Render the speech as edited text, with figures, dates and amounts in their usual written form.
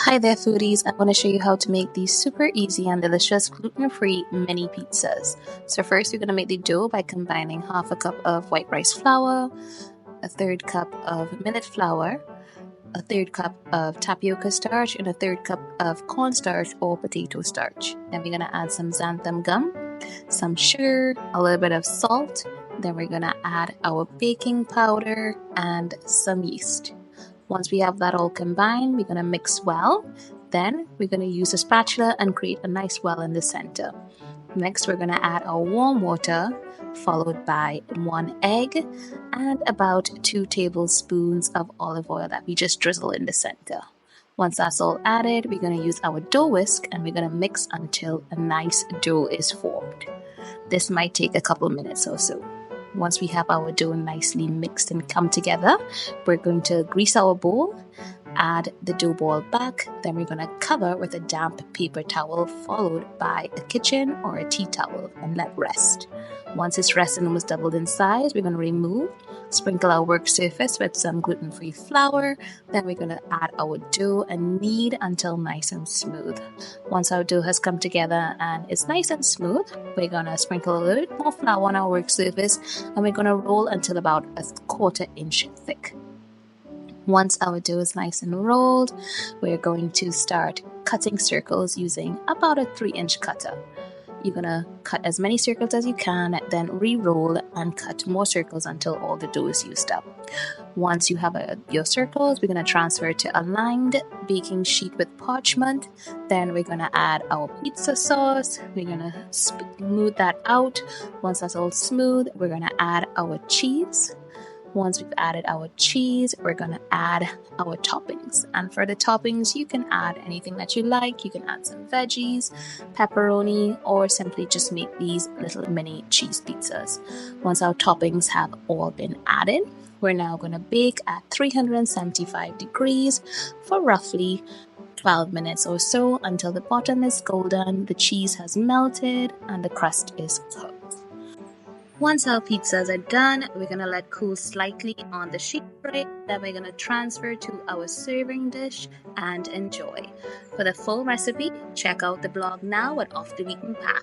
Hi there foodies, I want to show you how to make these super easy and delicious gluten-free mini pizzas. So first we're going to make the dough by combining half a cup of white rice flour, a third cup of millet flour, a third cup of tapioca starch, and a third cup of cornstarch or potato starch. Then we're going to add some xanthan gum, some sugar, a little bit of salt. Then we're going to add our baking powder and some yeast. Once we have that all combined, we're going to mix well. Then we're going to use a spatula and create a nice well in the center. Next, we're going to add our warm water, followed by 1 egg and about 2 tablespoons of olive oil that we just drizzle in the center. Once that's all added, we're going to use our dough whisk and we're going to mix until a nice dough is formed. This might take a couple minutes or so. Once we have our dough nicely mixed and come together, we're going to grease our bowl, add the dough ball back, then we're going to cover with a damp paper towel followed by a kitchen or a tea towel and let rest. Once it's rested and almost doubled in size, we're going to remove, sprinkle our work surface with some gluten-free flour, then we're going to add our dough and knead until nice and smooth. Once our dough has come together and is nice and smooth, we're going to sprinkle a little bit more flour on our work surface and we're going to roll until about a 1/4 inch thick. Once our dough is nice and rolled, we're going to start cutting circles using about a 3-inch cutter. You're going to cut as many circles as you can, then re-roll and cut more circles until all the dough is used up. Once you have your circles, we're going to transfer to a lined baking sheet with parchment. Then we're going to add our pizza sauce. We're going to smooth that out. Once that's all smooth, we're going to add our cheese. Once we've added our cheese, we're going to add our toppings. And for the toppings, you can add anything that you like. You can add some veggies, pepperoni, or simply just make these little mini cheese pizzas. Once our toppings have all been added, we're now going to bake at 375 degrees for roughly 12 minutes or so until the bottom is golden, the cheese has melted, and the crust is cooked. Once our pizzas are done, we're going to let cool slightly on the sheet tray. Then we're going to transfer to our serving dish and enjoy. For the full recipe, check out the blog now at Off the Beaten Path.